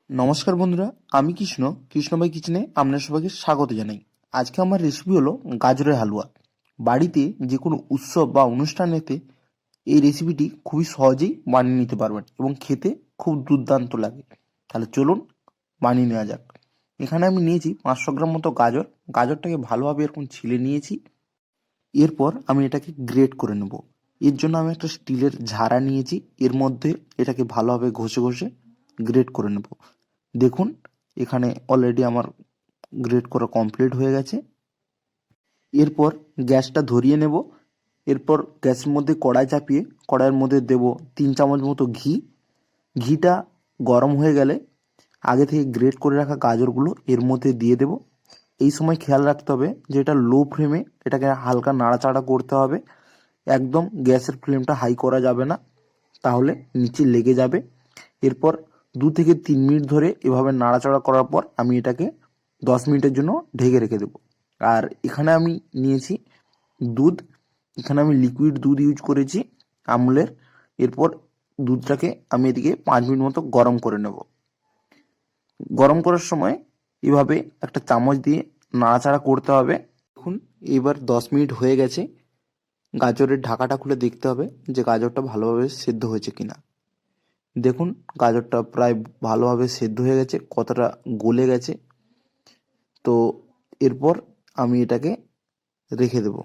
নমস্কার বন্ধুরা, আমি কৃষ্ণভাই কিচেনে আপনার সবাইকে স্বাগত জানাই। আজকে আমার রেসিপি হলো গাজরের হালুয়া। বাড়িতে যে কোনো উৎসব বা অনুষ্ঠানেতে এই রেসিপিটি খুবই সহজেই বানিয়ে নিতে পারবেন এবং খেতে খুব দুর্দান্ত লাগে। তাহলে চলুন বানিয়ে নেওয়া যাক। এখানে আমি নিয়েছি 500 গ্রাম মতো গাজর। গাজরটাকে ভালোভাবে এরকম ছিলে নিয়েছি। এরপর আমি এটাকে গ্রেট করে নেব। এর জন্য আমি একটা স্টিলের ঝাড়া নিয়েছি, এর মধ্যে এটাকে ভালোভাবে ঘষে ঘষে গ্রেট করে নেব। দেখুন, এখানে অলরেডি আমার গ্রেট করা কমপ্লিট হয়ে গেছে। এরপর গ্যাসটা ধরিয়ে নেব। এরপর গ্যাসের মধ্যে কড়াই চাপিয়ে কড়াইয়ের মধ্যে দেব 3 চামচ মতো ঘি। ঘিটা গরম হয়ে গেলে আগে থেকে গ্রেট করে রাখা গাজরগুলো এর মধ্যে দিয়ে দেব। এই সময় খেয়াল রাখতে হবে যে এটা লো ফ্লেমে এটাকে হালকা নাড়াচাড়া করতে হবে। একদম গ্যাসের ফ্লেমটা হাই করা যাবে না, তাহলে নিচে লেগে যাবে। এরপর 2 থেকে 3 মিনিট ধরে এভাবে নাড়াচাড়া করার পর আমি এটাকে 10 মিনিটের জন্য ঢেকে রেখে দেবো। আর এখানে আমি নিয়েছি দুধ। এখানে আমি লিকুইড দুধ ইউজ করেছি আমুলের। এরপর দুধটাকে আমি এদিকে 5 মিনিট মতো গরম করে নেব। গরম করার সময় এভাবে একটা চামচ দিয়ে নাড়াচাড়া করতে হবে। দেখুন, এবার 10 মিনিট হয়ে গেছে। গাজরের ঢাকাটা খুলে দেখতে হবে যে গাজরটা ভালোভাবে সেদ্ধ হয়েছে কিনা। দেখুন, গাজরটা প্রায় ভালোভাবে সেদ্ধ হয়ে গেছে, কতটা গলে গেছে। তো এরপর আমি এটাকে রেখে দেব।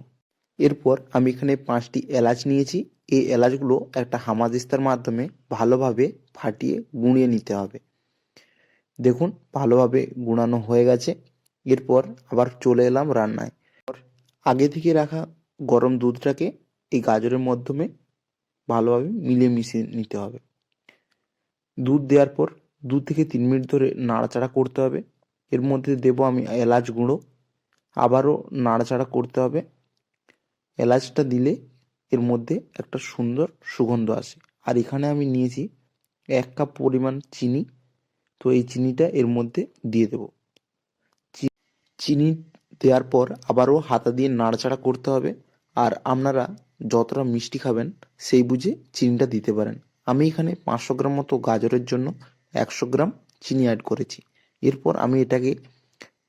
এরপর আমি এখানে 5টি এলাচ নিয়েছি। এই এলাচগুলো একটা হামানদিস্তার মাধ্যমে ভালোভাবে ফাটিয়ে গুঁড়িয়ে নিতে হবে। দেখুন, ভালোভাবে গুঁড়ানো হয়ে গেছে। এরপর আবার চলে এলাম রান্নায়। আগে থেকে রাখা গরম দুধটাকে এই গাজরের মাধ্যমে ভালোভাবে মিলিয়ে মিশিয়ে নিতে হবে। দুধ দেওয়ার পর 2 থেকে 3 মিনিট ধরে নাড়াচাড়া করতে হবে। এর মধ্যে দেব আমি এলাচ গুঁড়ো। আবারও নাড়াচাড়া করতে হবে। এলাচটা দিলে এর মধ্যে একটা সুন্দর সুগন্ধ আসে। আর এখানে আমি নিয়েছি 1 কাপ পরিমাণ চিনি। তো এই চিনিটা এর মধ্যে দিয়ে দেব। চিনি দেওয়ার পর আবারও হাতা দিয়ে নাড়াচাড়া করতে হবে। আর আপনারা যতটা মিষ্টি খাবেন সেই বুঝে চিনিটা দিতে পারেন। আমি এখানে 500 গ্রাম মতো গাজরের জন্য 100 গ্রাম চিনি অ্যাড করেছি। এরপর আমি এটাকে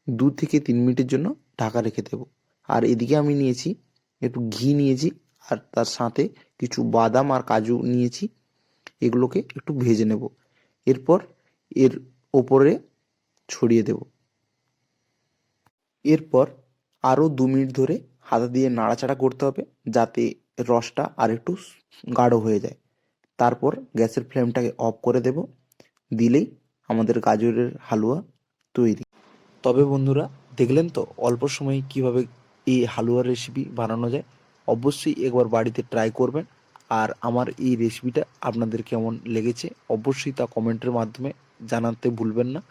2 থেকে 3 মিনিটের জন্য ঢাকা রেখে দেব। আর এদিকে আমি নিয়েছি একটু ঘি নিয়েছি, আর তার সাথে কিছু বাদাম আর কাজু নিয়েছি। এগুলোকে একটু ভেজে নেব। এরপর এর ওপরে ছড়িয়ে দেব। এরপর আরও 2 মিনিট ধরে হাতা দিয়ে নাড়াচাড়া করতে হবে, যাতে রসটা আর একটু গাঢ় হয়ে যায়। তারপর গ্যাসের ফ্লেমটাকে অফ করে দেব। দিলেই আমাদের গাজরের হালুয়া তৈরি। তবে বন্ধুরা, দেখলেন তো অল্প সময়ে কিভাবে এই হালুয়ার রেসিপি বানানো যায়। অবশ্যই একবার বাড়িতে ট্রাই করবেন। আর আমার এই রেসিপিটা আপনাদের কেমন লেগেছে অবশ্যই তা কমেন্টের মাধ্যমে জানাতে ভুলবেন না।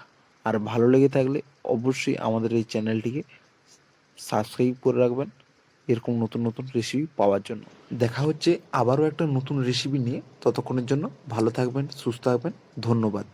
আর ভালো লেগে থাকলে অবশ্যই আমাদের এই চ্যানেলটিকে সাবস্ক্রাইব করে রাখবেন এরকম নতুন নতুন রেসিপি পাওয়ার জন্য। দেখা হচ্ছে আবারও একটা নতুন রেসিপি নিয়ে। ততক্ষণের জন্য ভালো থাকবেন, সুস্থ থাকবেন। ধন্যবাদ।